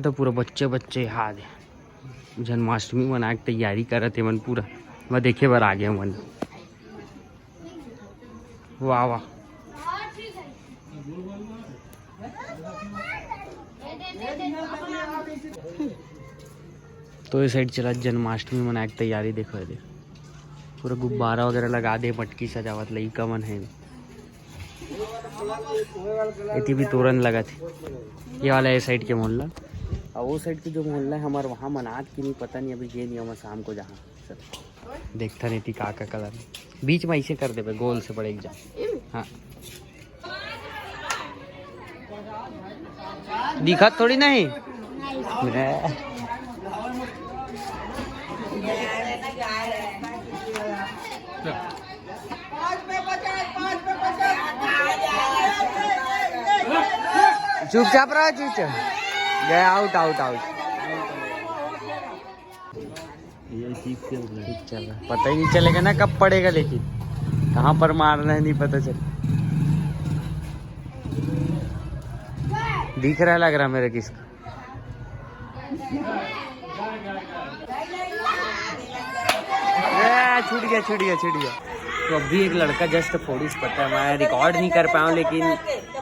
तो पूरा बच्चे बच्चे याद है जन्माष्टमी मना के तैयारी करत है मन पूरा मैं देखे बार आ गया मन। वाह वाह तो इस साइड चला जन्माष्टमी मना के तैयारी देखो दे पूरा गुब्बारा वगैरह लगा दे मटकी सजावट लई का मन है इतनी भी तोरण लगा थे। ये वाला इस साइड के मोहल्ला और वो साइड की जो मोहल्ला है हमारे वहाँ मनात की नहीं पता नहीं अभी ये नहीं हम शाम को जहाँ सर देखता नहीं थी का कलर बीच में ऐसे कर दे गोल से पड़ेगी जा। हाँ दिखा थोड़ी नहीं चुपचाप रहा चुपचाप गया आउट आउट आउट ठीक चल रहा पता ही नहीं चलेगा ना कब पड़ेगा लेकिन कहाँ पर मारना है नहीं पता चल दिख रहा लग रहा मेरे किसका छूट गया छूट गया छूट गया। तो अभी एक लड़का जस्ट फोड़ी से पता है मैं रिकॉर्ड नहीं कर पाऊँ लेकिन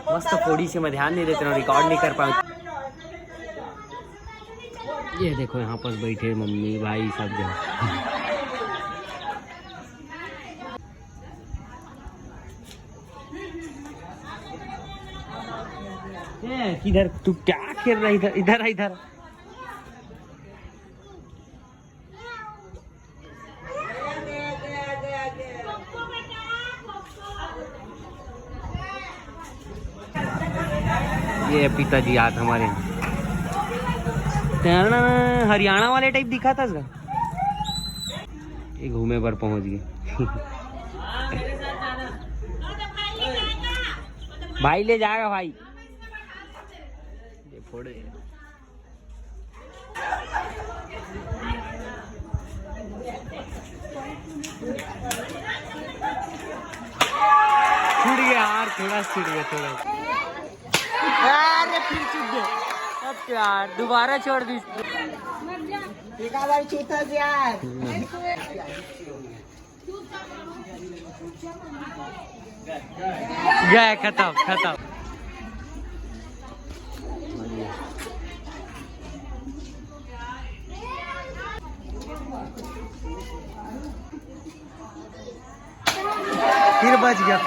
मस्त फोड़ी से मैं ध्यान नहीं देता हूँ रिकॉर्ड नहीं कर पाऊँ। ये देखो यहाँ पर बैठे मम्मी भाई सब जगह किधर तू क्या खेल रहा इधर इधर इधर ये पिताजी याद हमारे हरियाणा वाले टाइप दिखा था इसका ये घूमे पर पहुंच गए भाई ले जाएगा भाई ये फोड़े छूट गया यार थोड़ा छूट गया थोड़ा अरे फिर छूट गया अब यार दोबारा छोड़ दी गया खत्म खत्म। फिर बच गया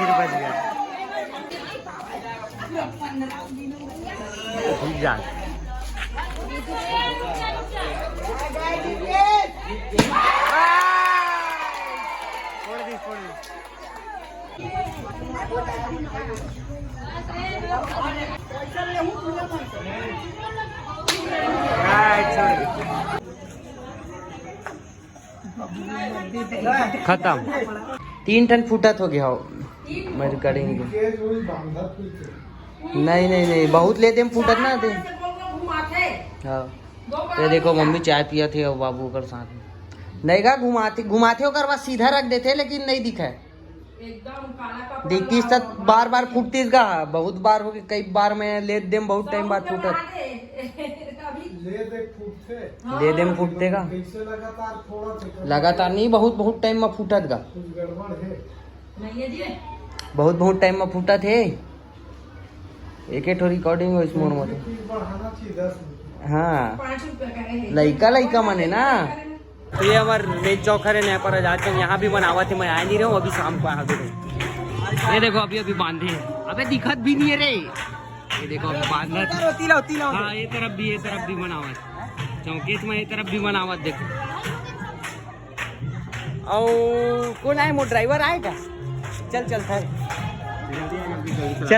जा छोड़ दी खत्म 3 टन फुटत हो गया हो मैं करेंगे नहीं बहुत लेते हम फुटत ना दे। हाँ तो देखो मम्मी चाय पिया थे और बाबू कर साथ में नहीं का घुमाते होकर बस सीधा रख देते लेकिन नहीं दिखा है देखती तक बार बार फूटती का बहुत बार हो गई कई बार मैं ले दे बहुत टाइम बाद फूटत ले दे फूटते का लगातार नहीं बहुत टाइम में फूटत का बहुत टाइम में फूटा थे एक रिकॉर्डिंग हो इस मोर में हाँ लइका मने ना। तो ये हमारे रेड चौखर है पर आज यहाँ भी बनावा थे मैं आया नहीं रहा हूँ अभी शाम को आ गए। ये देखो अभी बांधे अबे दिखत भी नहीं है रे ये देखो अभी बांधना हाँ ये तरफ भी बनावत चौकीस में ये तरफ भी बनावत देखो और कौन आए मोर ड्राइवर आए क्या चल चल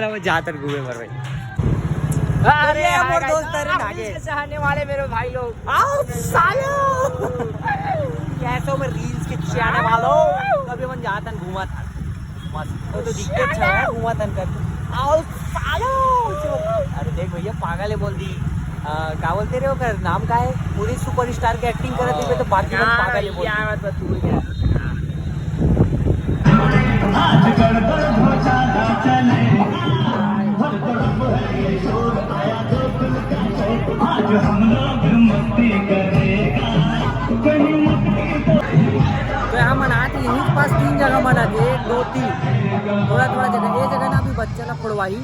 अब जाकर घूमे पर भाई अरे हमारे दोस्त आगे चाहने वाले मेरे भाई लोग आओ सालो कैसो में रील्स के चाहने वालों कभी मन जाता घूमा था मस्त वो तो दिखते अच्छा है घूमा था कर आओ सालो अरे देख भैया पागल है बोल दी क्या बोलते रहे हो कर नाम का है पूरी सुपरस्टार की एक्टिंग करते थे तो बाकी पागल है बोल आज तो यहाँ मनाते यहीं पास 3 जगह मनाते, 1 2 3 थोड़ा थोड़ा जगह। ये जगह ना अभी बच्चा ना फोड़वाई,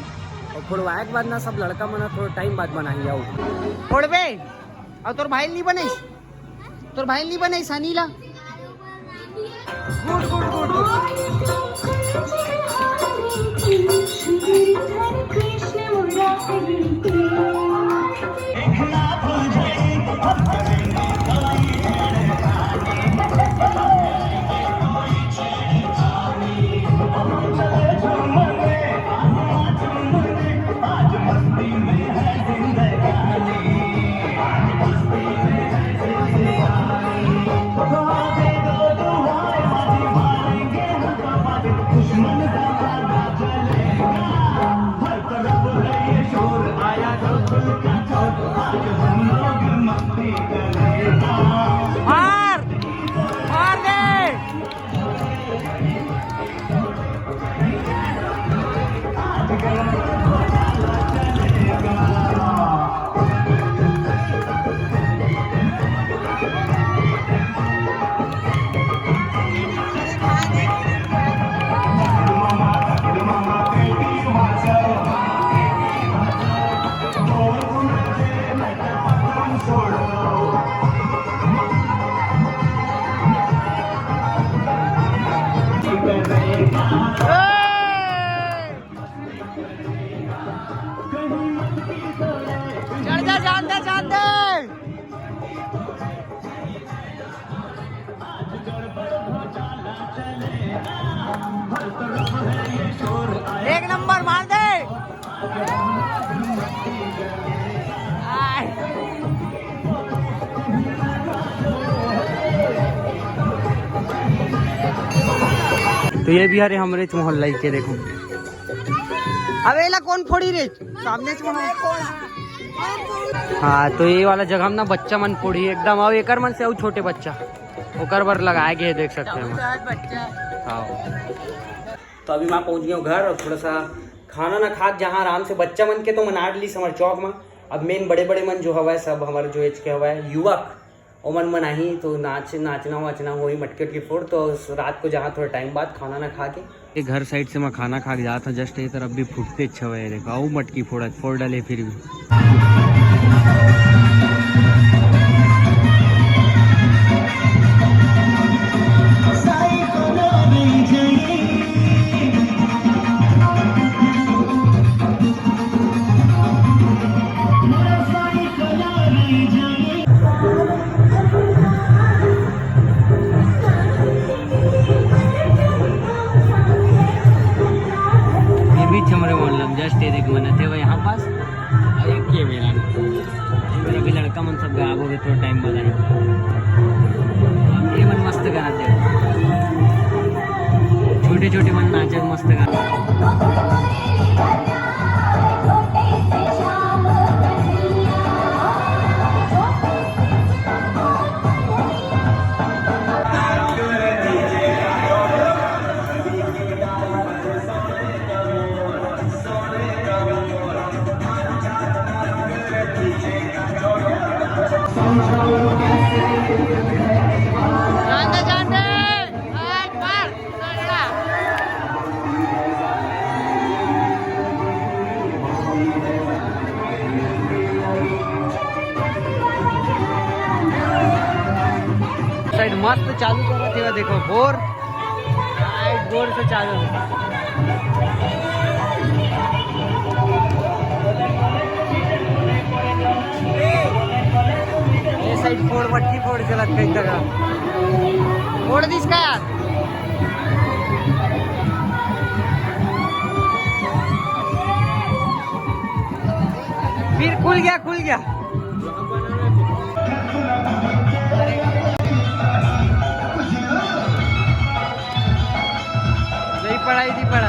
और फोड़वाए के बाद ना सब लड़का मना थोड़ा टाइम बाद बनाई आओ फोड़बे। और तोर भाई नहीं बने, तोर भाई नहीं बने Sanila. Good good good good. एक नंबर मार दे। तो ये भी अरे हमरे मोहल्ला के देखो। अबे एला कौन फोड़ी रे सामने से हाँ। तो ये वाला जगह हम ना बच्चा मन फोड़ी एकदम। अब एकर मन से और छोटे बच्चा ओकर बर लगाए गए देख सकते हैं। हाँ तो अभी मैं पहुंच गया हूँ घर, और थोड़ा सा खाना ना खा जहाँ आराम से बच्चा मन के तो मना ली समर चौक में। अब मेन बड़े बड़े मन जो हवा है सब हमारे जो एज के हवा है युवक ओ मन मनाही तो नाचना वाचना वही मटके की फोड़। तो रात को जहाँ थोड़ा टाइम बाद खाना ना खा के घर साइड से मैं खाना खा के जाता जस्ट ये तरफ भी फूटते अच्छा हुआ है। देखो आओ मटकी फोड़ डाले फिर भी। हमारे मोहल्ला में जस्ट एक मनाते हुए यहाँ पास, और एक ये मेरा भी लड़का मन सब गायब हो गए थोड़ा टाइम बाद। ये मन मस्त गाते छोटे छोटे मन नाचे मस्त गाते। साइड मस्त चालू कर रहा था, देखो बोर से चालू। ये साइड फोड़ मटकी फोड़ चलत कई जगह फोड़ दिस का यार। फिर खुल गया पढ़ाई थी पढ़ा